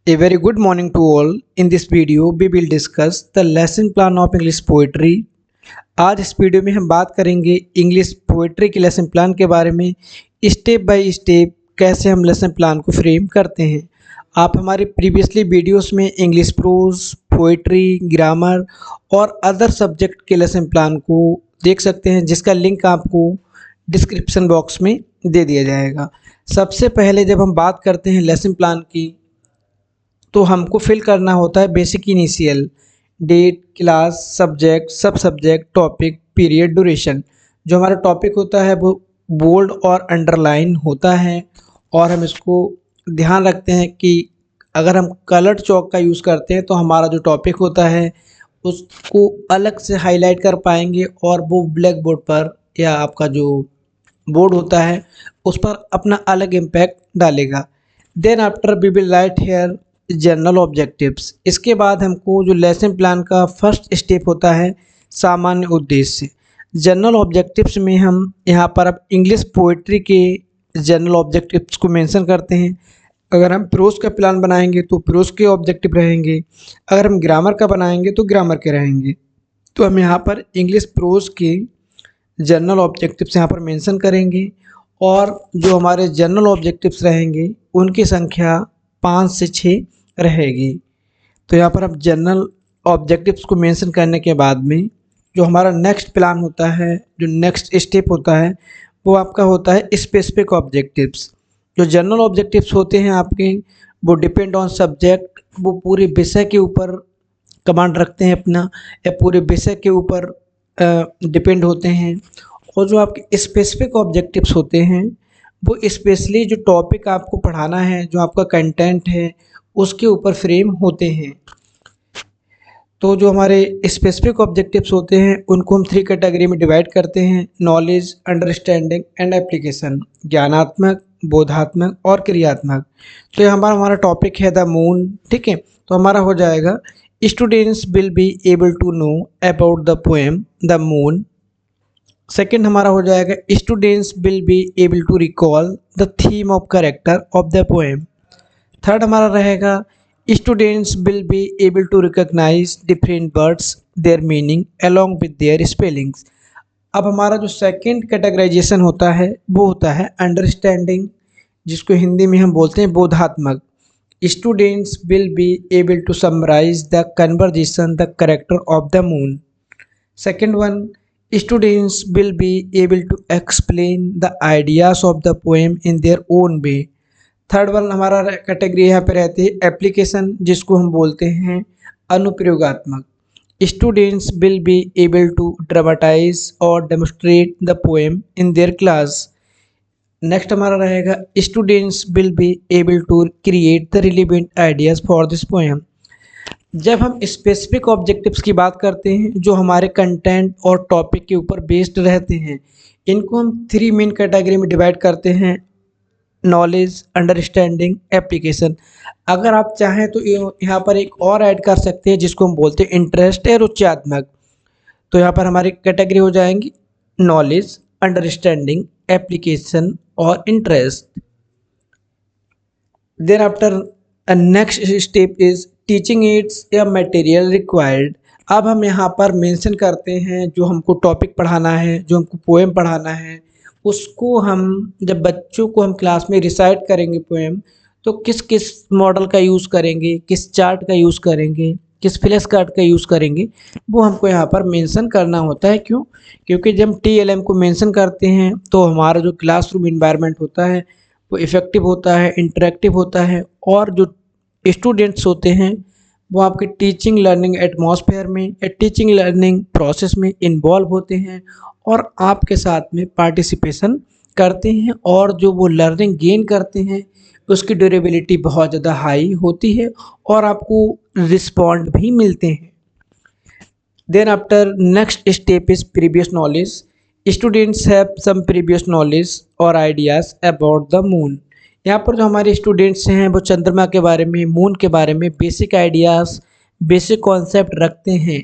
A very good morning to all. In this video, we will discuss the lesson plan of English poetry. आज इस video में हम बात करेंगे English poetry के लेसन प्लान के बारे में। स्टेप बाय स्टेप कैसे हम लेसन प्लान को फ्रेम करते हैं। आप हमारे प्रीवियसली वीडियोस में इंग्लिश प्रोज, पोएट्री, ग्रामर और अदर सब्जेक्ट के लेसन प्लान को देख सकते हैं, जिसका लिंक आपको डिस्क्रिप्शन बॉक्स में दे दिया जाएगा। सबसे पहले जब हम बात करते हैं लेसन प्लान की, तो हमको फिल करना होता है basic initial, date, class, subject, सब सब्जेक्ट, टॉपिक, पीरियड, ड्यूरेशन। जो हमारा टॉपिक होता है वो बोल्ड और अंडरलाइन होता है, और हम इसको ध्यान रखते हैं कि अगर हम कलर्ड चॉक का यूज़ करते हैं तो हमारा जो टॉपिक होता है उसको अलग से हाईलाइट कर पाएंगे, और वो ब्लैक बोर्ड पर या आपका जो बोर्ड होता है उस पर अपना अलग इम्पैक्ट डालेगा। Then after we will write here general objectives. इसके बाद हमको जो लेसन प्लान का फर्स्ट स्टेप होता है सामान्य उद्देश्य। जनरल ऑब्जेक्टिव्स में हम यहाँ पर अब इंग्लिश पोएट्री के जनरल ऑब्जेक्टिव्स को मेंशन करते हैं। अगर हम प्रोज का प्लान बनाएंगे तो प्रोज के ऑब्जेक्टिव रहेंगे, अगर हम ग्रामर का बनाएंगे तो ग्रामर के रहेंगे। तो हम यहाँ पर इंग्लिश प्रोज के जनरल ऑब्जेक्टिव्स यहाँ पर मेंशन करेंगे, और जो हमारे जनरल ऑब्जेक्टिव्स रहेंगे उनकी संख्या 5 से 6 रहेगी। तो यहाँ पर अब जनरल ऑब्जेक्टिव्स को मेंशन करने के बाद में जो हमारा नेक्स्ट प्लान होता है, जो नेक्स्ट स्टेप होता है, वो आपका होता है स्पेसिफिक ऑब्जेक्टिव्स। जो जनरल ऑब्जेक्टिव्स होते हैं आपके, वो डिपेंड ऑन सब्जेक्ट, वो पूरे विषय के ऊपर कमांड रखते हैं अपना, या पूरे विषय के ऊपर डिपेंड होते हैं। और जो आपके स्पेसिफिक ऑब्जेक्टिव्स होते हैं वो स्पेशली जो टॉपिक आपको पढ़ाना है, जो आपका कंटेंट है, उसके ऊपर फ्रेम होते हैं। तो जो हमारे स्पेसिफिक ऑब्जेक्टिव्स होते हैं उनको हम 3 कैटेगरी में डिवाइड करते हैं: नॉलेज, अंडरस्टैंडिंग एंड एप्लीकेशन। ज्ञानात्मक, बोधात्मक और क्रियात्मक। तो ये हमारा टॉपिक है द मून, ठीक है। तो हमारा हो जाएगा students will be able to know about the poem the moon. Second हमारा हो जाएगा students will be able to recall the theme of character of the poem. Third हमारा रहेगा students will be able to recognise different words, their meaning along with their spellings. अब हमारा जो second categorisation होता है वो होता है अंडरस्टैंडिंग, जिसको हिंदी में हम बोलते हैं बोधात्मक। Students will be able to summarise the conversation the character of the moon. Second one, students will be able to explain the ideas of the poem in their own way। Third one हमारा category यहाँ पे रहती है application, जिसको हम बोलते हैं अनुप्रयोगात्मक। Students will be able to dramatise और demonstrate the poem in their class. Next हमारा रहेगा students will be able to create the relevant ideas for this poem. जब हम स्पेसिफिक ऑब्जेक्टिव्स की बात करते हैं जो हमारे कंटेंट और टॉपिक के ऊपर बेस्ड रहते हैं, इनको हम 3 मेन कैटेगरी में डिवाइड करते हैं: नॉलेज, अंडरस्टैंडिंग, एप्लीकेशन। अगर आप चाहें तो यहाँ पर एक और ऐड कर सकते हैं जिसको हम बोलते हैं इंटरेस्ट या रुच्यात्मक। तो यहाँ पर हमारी कैटेगरी हो जाएंगी नॉलेज, अंडरस्टैंडिंग, एप्लीकेशन और interest. Then after next step is teaching aids या मटेरियल रिक्वायर्ड। अब हम यहाँ पर मेंशन करते हैं जो हमको टॉपिक पढ़ाना है, जो हमको पोएम पढ़ाना है, उसको हम जब बच्चों को हम क्लास में रिसाइट करेंगे पोएम, तो किस किस मॉडल का यूज़ करेंगे, किस चार्ट का यूज़ करेंगे, किस फ्लैश कार्ड का यूज़ करेंगे, वो हमको यहाँ पर मेंशन करना होता है। क्यों? क्योंकि जब हम TLM को मेंशन करते हैं तो हमारा जो क्लासरूम इन्वायरमेंट होता है वो इफ़ेक्टिव होता है, इंटरेक्टिव होता है, और जो स्टूडेंट्स होते हैं वो आपके टीचिंग लर्निंग एटमॉस्फेयर में या टीचिंग लर्निंग प्रोसेस में इन्वॉल्व होते हैं और आपके साथ में पार्टिसिपेशन करते हैं, और जो वो लर्निंग गेन करते हैं उसकी ड्यूरेबिलिटी बहुत ज़्यादा हाई होती है और आपको रिस्पॉन्ड भी मिलते हैं। Then after next step is previous knowledge. Students have some previous knowledge और आइडियाज़ अबाउट द मून। यहाँ पर जो हमारे स्टूडेंट्स हैं वो चंद्रमा के बारे में, मून के बारे में बेसिक आइडियाज़, बेसिक कॉन्सेप्ट रखते हैं।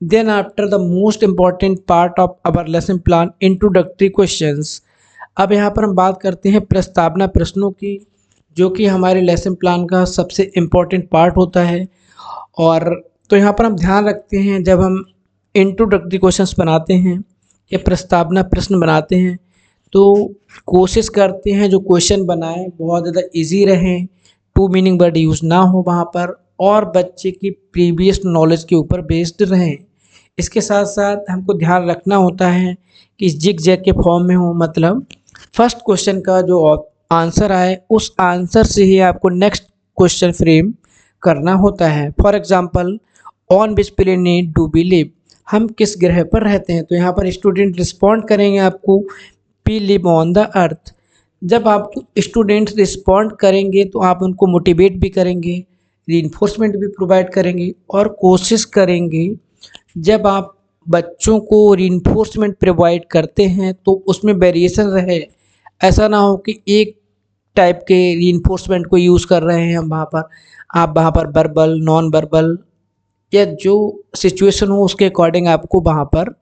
Then after the most important part of our lesson plan, introductory questions. अब यहाँ पर हम बात करते हैं प्रस्तावना प्रश्नों की, जो कि हमारे लेसन प्लान का सबसे इम्पोर्टेंट पार्ट होता है। और तो यहाँ पर हम ध्यान रखते हैं जब हम इंट्रोडक्टरी क्वेश्चंस बनाते हैं या प्रस्तावना प्रश्न बनाते हैं तो कोशिश करते हैं जो क्वेश्चन बनाएं बहुत ज़्यादा इजी रहें, टू मीनिंग वर्ड यूज़ ना हो वहाँ पर, और बच्चे की प्रीवियस नॉलेज के ऊपर बेस्ड रहें। इसके साथ साथ हमको ध्यान रखना होता है कि जिग जैग के फॉर्म में हो, मतलब फर्स्ट क्वेश्चन का जो आंसर आए उस आंसर से ही आपको नेक्स्ट क्वेश्चन फ्रेम करना होता है। For example, on which planet do we live, हम किस ग्रह पर रहते हैं। तो यहाँ पर स्टूडेंट रिस्पॉन्ड करेंगे आपको we live on the earth. जब आपको स्टूडेंट्स रिस्पॉन्ड करेंगे तो आप उनको मोटिवेट भी करेंगे, रीइंफोर्समेंट भी प्रोवाइड करेंगे और कोशिश करेंगे जब आप बच्चों को रीइंफोर्समेंट प्रोवाइड करते हैं तो उसमें वेरिएशन रहे। ऐसा ना हो कि एक टाइप के रीइंफोर्समेंट को यूज़ कर रहे हैं हम वहाँ पर, आप वहाँ पर वर्बल, नॉन वर्बल या जो सिचुएशन हो उसके अकॉर्डिंग आपको वहाँ पर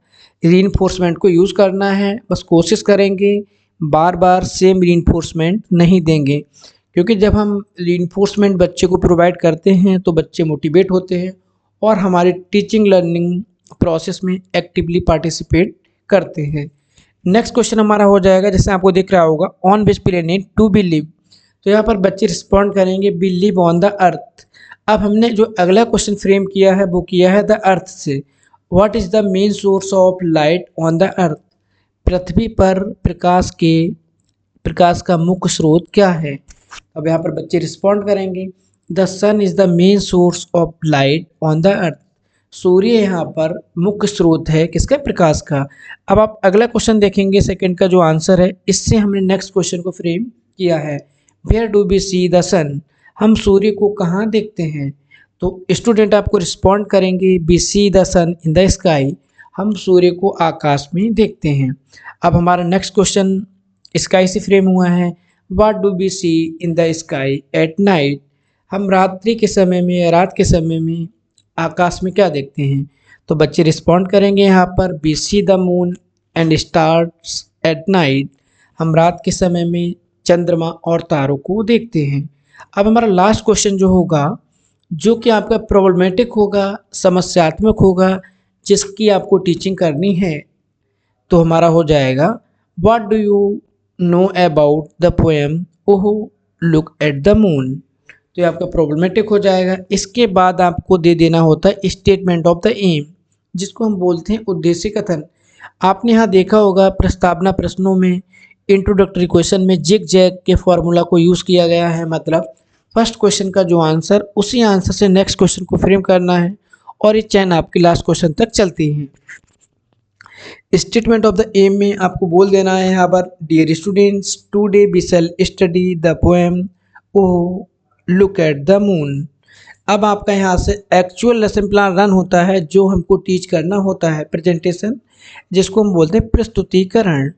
रीइंफोर्समेंट को यूज़ करना है। बस कोशिश करेंगे बार बार सेम रीइंफोर्समेंट नहीं देंगे, क्योंकि जब हम रीइंफोर्समेंट बच्चे को प्रोवाइड करते हैं तो बच्चे मोटिवेट होते हैं और हमारी टीचिंग लर्निंग प्रोसेस में एक्टिवली पार्टिसिपेट करते हैं। नेक्स्ट क्वेश्चन हमारा हो जाएगा, जैसे आपको दिख रहा होगा, on which planet to be live. तो यहाँ पर बच्चे रिस्पॉन्ड करेंगे be live on the earth. अब हमने जो अगला क्वेश्चन फ्रेम किया है वो किया है द अर्थ से। What is the main source of light on the earth, पृथ्वी पर प्रकाश का मुख्य स्रोत क्या है। अब यहाँ पर बच्चे रिस्पॉन्ड करेंगे the sun is the main source of light on the earth. सूर्य यहाँ पर मुख्य स्रोत है किसका, प्रकाश का। अब आप अगला क्वेश्चन देखेंगे, सेकंड का जो आंसर है, इससे हमने नेक्स्ट क्वेश्चन को फ्रेम किया है, where do we see the sun, हम सूर्य को कहाँ देखते हैं। तो स्टूडेंट आपको रिस्पॉन्ड करेंगे we see the sun in the sky, हम सूर्य को आकाश में देखते हैं। अब हमारा नेक्स्ट क्वेश्चन स्काई से फ्रेम हुआ है, what do we see in the sky at night, हम रात्रि के समय में या रात के समय में आकाश में क्या देखते हैं। तो बच्चे रिस्पॉन्ड करेंगे यहाँ पर we see the moon and stars at night, हम रात के समय में चंद्रमा और तारों को देखते हैं। अब हमारा लास्ट क्वेश्चन जो होगा, जो कि आपका प्रॉब्लमेटिक होगा, समस्यात्मक होगा, जिसकी आपको टीचिंग करनी है, तो हमारा हो जाएगा what do you know about the poem oh look at the moon. तो ये आपका प्रॉब्लमेटिक हो जाएगा। इसके बाद आपको दे देना होता है स्टेटमेंट ऑफ द एम, जिसको हम बोलते हैं उद्देश्य कथन। आपने यहाँ देखा होगा प्रस्तावना प्रश्नों में इंट्रोडक्टरी क्वेश्चन में जिग जैग के फॉर्मूला को यूज़ किया गया है, मतलब फर्स्ट क्वेश्चन का जो आंसर उसी आंसर से नेक्स्ट क्वेश्चन को फ्रेम करना है और ये चैन आपकी लास्ट क्वेश्चन तक चलती है। स्टेटमेंट ऑफ द एम में आपको बोल देना है यहाँ पर, dear students today we shall study the poem oh look at the moon. अब आपका यहाँ से एक्चुअल लेसन प्लान रन होता है, जो हमको टीच करना होता है प्रेजेंटेशन, जिसको हम बोलते हैं प्रस्तुतिकरण।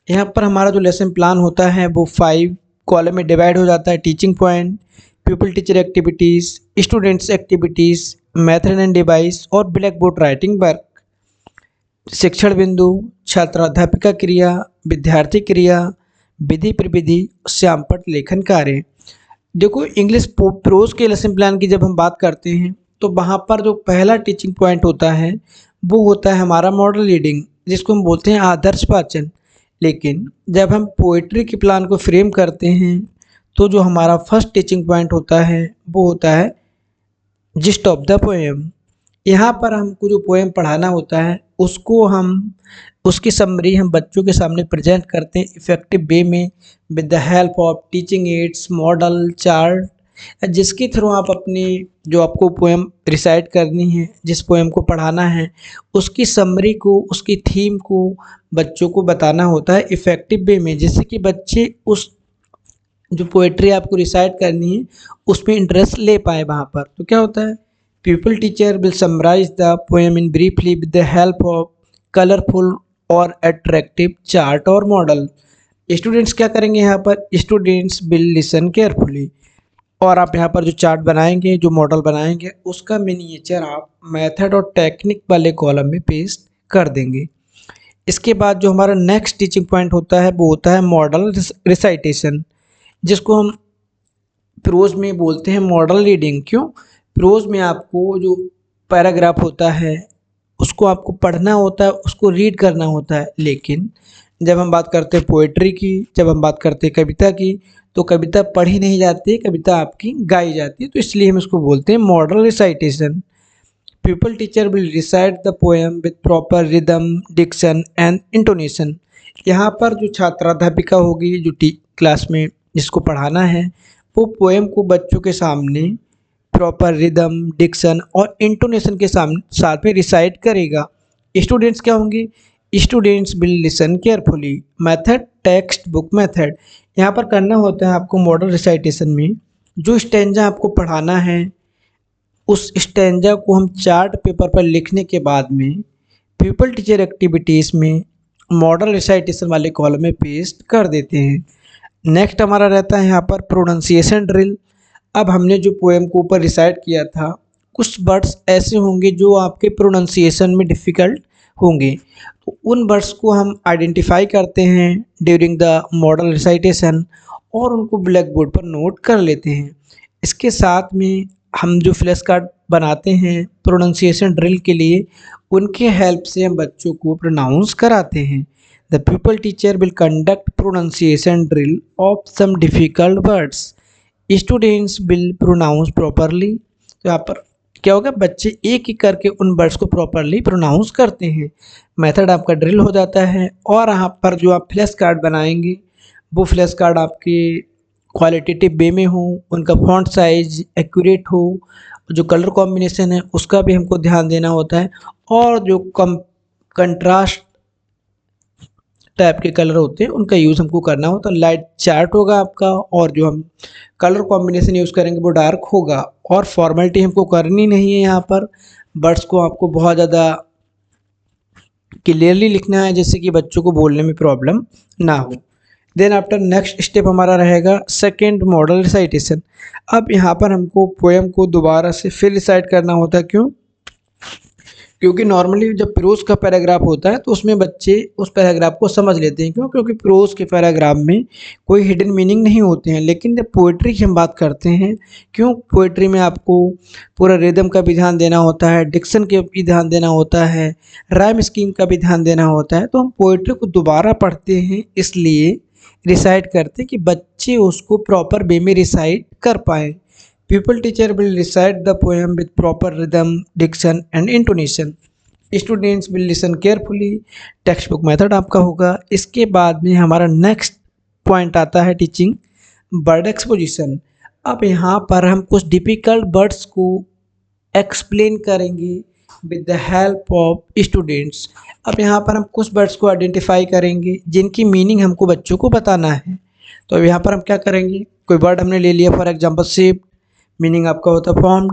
यहाँ पर हमारा जो लेसन प्लान होता है वो 5 कॉलम में डिवाइड हो जाता है, teaching point, people teacher activities, students activities, method and device और ब्लैक बोर्ड राइटिंग वर्क। शिक्षण बिंदु, छात्राध्यापिका क्रिया, विद्यार्थी क्रिया, विधि प्रविधि, श्यामपट लेखन कार्य। देखो इंग्लिश प्रोज के लेसन प्लान की जब हम बात करते हैं तो वहाँ पर जो पहला टीचिंग पॉइंट होता है वो होता है हमारा मॉडल रीडिंग, जिसको हम बोलते हैं आदर्श वाचन। लेकिन जब हम पोइट्री के प्लान को फ्रेम करते हैं तो जो हमारा फर्स्ट टीचिंग पॉइंट होता है वो होता है जिस्ट ऑफ द पोएम। यहाँ पर हमको जो पोएम पढ़ाना होता है उसकी समरी हम बच्चों के सामने प्रेजेंट करते हैं इफ़ेक्टिव वे में with the help of teaching ads, model, chart, जिसके थ्रू आप अपनी जो आपको पोएम रिसाइट करनी है, जिस पोएम को पढ़ाना है, उसकी समरी को, उसकी थीम को बच्चों को बताना होता है इफ़ेक्टिव वे में, जिससे कि बच्चे उस जो पोएट्री आपको रिसाइट करनी है उसमें इंटरेस्ट ले पाए वहाँ पर। तो क्या होता है, pupil teacher will summarise the poem in briefly with the help of colourful और अट्रैक्टिव चार्ट और मॉडल। स्टूडेंट्स क्या करेंगे यहाँ पर, स्टूडेंट्स विल लिसन केयरफुली, और आप यहाँ पर जो चार्ट बनाएंगे, जो मॉडल बनाएंगे, उसका मिनिएचर आप मेथड और टेक्निक वाले कॉलम में पेस्ट कर देंगे। इसके बाद जो हमारा नेक्स्ट टीचिंग पॉइंट होता है वो होता है मॉडल रिसाइटेशन, जिसको हम प्रोज में बोलते हैं मॉडल रीडिंग। क्यों? प्रोज में आपको जो पैराग्राफ होता है उसको आपको पढ़ना होता है, उसको रीड करना होता है। लेकिन जब हम बात करते हैं पोएट्री की, जब हम बात करते हैं कविता की, तो कविता पढ़ी नहीं जाती, कविता आपकी गाई जाती है। तो इसलिए हम इसको बोलते हैं model recitation. Pupil teacher will recite the poem with proper rhythm, diction and intonation. यहाँ पर जो छात्राध्यापिका होगी, जो क्लास में जिसको पढ़ाना है, वो पोएम को बच्चों के सामने प्रॉपर रिदम, डिक्शन और इंटोनेशन के साथ में रिसाइट करेगा। स्टूडेंट्स क्या होंगे? Students will listen carefully. Method text book method. यहाँ पर करना होता है आपको मॉडल रिसाइटेशन में, जो स्टेंजा आपको पढ़ाना है उस स्टेंजा को हम चार्ट पेपर पर लिखने के बाद में पीपल टीचर एक्टिविटीज़ में मॉडल रिसाइटेशन वाले कॉलम में पेस्ट कर देते हैं। नेक्स्ट हमारा रहता है यहाँ पर प्रोनाउंसिएशन ड्रिल। अब हमने जो पोएम को ऊपर रिसाइट किया था, कुछ वर्ड्स ऐसे होंगे जो आपके प्रोनाउंसिएशन में डिफ़िकल्ट होंगे, तो उन वर्ड्स को हम आइडेंटिफाई करते हैं ड्यूरिंग द मॉडल रिसाइटेशन और उनको ब्लैक बोर्ड पर नोट कर लेते हैं। इसके साथ में हम जो फ्लैश कार्ड बनाते हैं प्रोनाउंसिएशन ड्रिल के लिए, उनके हेल्प से हम बच्चों को प्रोनाउंस कराते हैं। The pupil teacher will conduct pronunciation drill of some difficult words. Students will pronounce properly. तो यहाँ पर क्या होगा, बच्चे एक एक करके उन वर्ड्स को प्रॉपरली प्रोनाउंस करते हैं। मेथड आपका ड्रिल हो जाता है। और यहाँ पर जो आप फ्लैश कार्ड बनाएंगे, वो फ्लैश कार्ड आपके क्वालिटेटिव वे में हो, उनका फॉन्ट साइज एक्यूरेट हो, जो कलर कॉम्बिनेशन है उसका भी हमको ध्यान देना होता है, और जो कंट्रास्ट टाइप के कलर होते हैं उनका यूज़ हमको करना हो। तो लाइट चार्ट होगा आपका, और जो हम कलर कॉम्बिनेशन यूज़ करेंगे वो डार्क होगा। और फॉर्मेलिटी हमको करनी नहीं है, यहाँ पर वर्ड्स को आपको बहुत ज़्यादा क्लियरली लिखना है जिससे कि बच्चों को बोलने में प्रॉब्लम ना हो। देन आफ्टर नेक्स्ट स्टेप हमारा रहेगा सेकेंड मॉडल रिसाइटेशन। अब यहाँ पर हमको पोएम को दोबारा से फिर रिसाइट करना होता है। क्यों? क्योंकि नॉर्मली जब प्रोज का पैराग्राफ होता है तो उसमें बच्चे उस पैराग्राफ को समझ लेते हैं। क्यों? क्योंकि प्रोज के पैराग्राफ में कोई हिडन मीनिंग नहीं होते हैं। लेकिन जब पोइट्री की हम बात करते हैं, क्यों, पोइट्री में आपको पूरा रिदम का भी ध्यान देना होता है, डिक्शन के भी ध्यान देना होता है, राइम स्कीम का भी ध्यान देना होता है। तो हम पोइट्री को दोबारा पढ़ते हैं, इसलिए रिसाइट करते कि बच्चे उसको प्रॉपर वे में रिसाइट कर पाएँ। Pupil teacher will recite the poem with proper rhythm, diction and intonation. Students will listen carefully. Text book method आपका होगा। इसके बाद में हमारा नेक्स्ट पॉइंट आता है टीचिंग वर्ड एक्सपोजिशन। अब यहाँ पर हम कुछ डिफ़िकल्ट वर्ड्स को एक्सप्लेन करेंगे with the help of students. अब यहाँ पर हम कुछ वर्ड्स को आइडेंटिफाई करेंगे जिनकी मीनिंग हमको बच्चों को बताना है। तो अब यहाँ पर हम क्या करेंगे, कोई वर्ड हमने ले लिया, फॉर एग्जाम्पल शिफ्ट, मीनिंग आपका होता है फॉर्म्ड।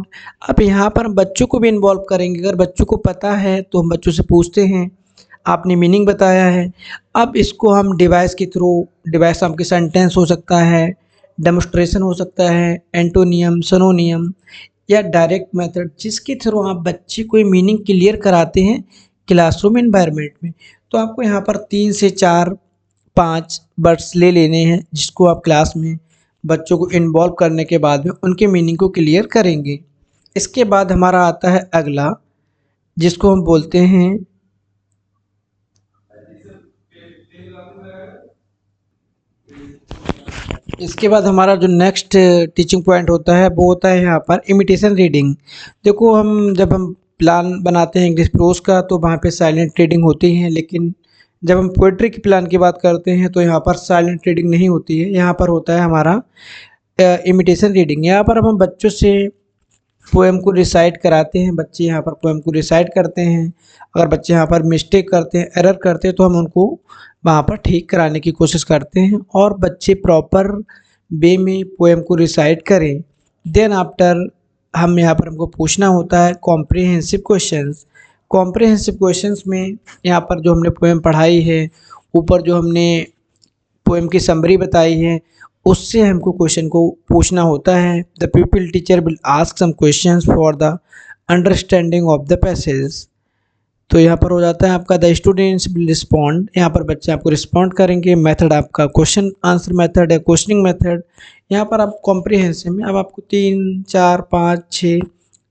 अब यहाँ पर हम बच्चों को भी इन्वॉल्व करेंगे। अगर बच्चों को पता है तो हम बच्चों से पूछते हैं, आपने मीनिंग बताया है, अब इसको हम डिवाइस के थ्रू, डिवाइस आपके सेंटेंस हो सकता है, डेमोस्ट्रेशन हो सकता है, एंटोनियम, सिनोनियम या डायरेक्ट मेथड, जिसके थ्रू आप बच्चे को मीनिंग क्लियर कराते हैं क्लासरूम एनवायरनमेंट में। तो आपको यहाँ पर 3 से 4 5 वर्ड्स ले लेने हैं जिसको आप क्लास में बच्चों को इन्वॉल्व करने के बाद में उनके मीनिंग को क्लियर करेंगे। इसके बाद हमारा आता है अगला, जिसको हम बोलते हैं इसके बाद हमारा जो नेक्स्ट टीचिंग पॉइंट होता है वो होता है यहाँ पर इमिटेशन रीडिंग। देखो, जब हम प्लान बनाते हैं इंग्लिश प्रोज का तो वहाँ पे साइलेंट रीडिंग होती है, लेकिन जब हम पोइट्री के प्लान की बात करते हैं तो यहाँ पर साइलेंट रीडिंग नहीं होती है। यहाँ पर होता है हमारा इमिटेशन रीडिंग। यहाँ पर हम बच्चों से पोएम को रिसाइट कराते हैं, बच्चे यहाँ पर पोएम को रिसाइट करते हैं। अगर बच्चे यहाँ पर मिस्टेक करते हैं, एरर करते हैं, तो हम उनको वहाँ पर ठीक कराने की कोशिश करते हैं और बच्चे प्रॉपर वे में पोएम को रिसाइट करें। देन आफ्टर हम यहाँ पर हमको पूछना होता है कॉम्प्रिहेंसिव क्वेश्चंस। कॉम्प्रिहेंसिव क्वेश्चंस में यहाँ पर जो हमने पोएम पढ़ाई है, ऊपर जो हमने पोएम की समरी बताई है, उससे हमको क्वेश्चन को पूछना होता है। The pupil teacher will ask some questions for the understanding of the passage. तो यहाँ पर हो जाता है आपका द स्टूडेंट्स विल रिस्पॉन्ड, यहाँ पर बच्चे आपको रिस्पॉन्ड करेंगे। मेथड आपका क्वेश्चन आंसर मेथड है, क्वेश्चनिंग मेथड। यहाँ पर आप कॉम्प्रिहेंसिव में अब आपको 3 4 5 6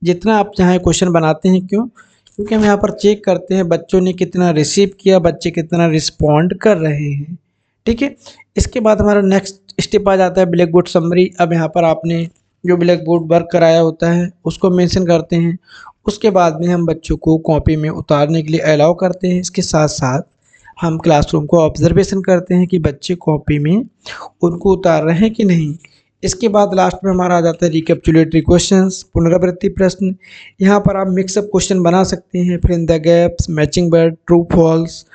जितना आप चाहें क्वेश्चन बनाते हैं। क्यों? क्योंकि हम यहाँ पर चेक करते हैं बच्चों ने कितना रिसीव किया, बच्चे कितना रिस्पॉन्ड कर रहे हैं। ठीक है, इसके बाद हमारा नेक्स्ट स्टेप आ जाता है ब्लैक बोर्ड समरी। अब यहाँ पर आपने जो ब्लैक बोर्ड वर्क कराया होता है उसको मेंशन करते हैं। उसके बाद में हम बच्चों को कॉपी में उतारने के लिए अलाउ करते हैं। इसके साथ साथ हम क्लासरूम को ऑब्जर्वेशन करते हैं कि बच्चे कॉपी में उनको उतार रहे हैं कि नहीं। इसके बाद लास्ट में हमारा आ जाता है रिकैप्चुलेटरी क्वेश्चंस, पुनरावृत्ति प्रश्न। यहाँ पर आप मिक्सअप क्वेश्चन बना सकते हैं, fill in the gaps, matching word, true false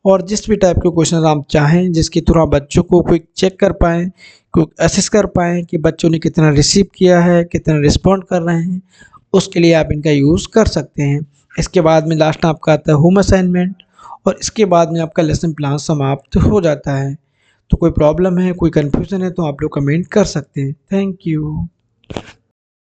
और जिस भी टाइप के क्वेश्चन आप चाहें जिसके थ्रू आप बच्चों को क्विक चेक कर पाएँ, क्विक असेस कर पाएँ कि बच्चों ने कितना रिसीव किया है, कितना रिस्पॉन्ड कर रहे हैं। उसके लिए आप इनका यूज़ कर सकते हैं। इसके बाद में लास्ट आपका आता है होम असाइनमेंट और इसके बाद में आपका लेसन प्लान समाप्त हो जाता है। तो कोई प्रॉब्लम है, कोई कन्फ्यूज़न है तो आप लोग कमेंट कर सकते हैं। Thank you.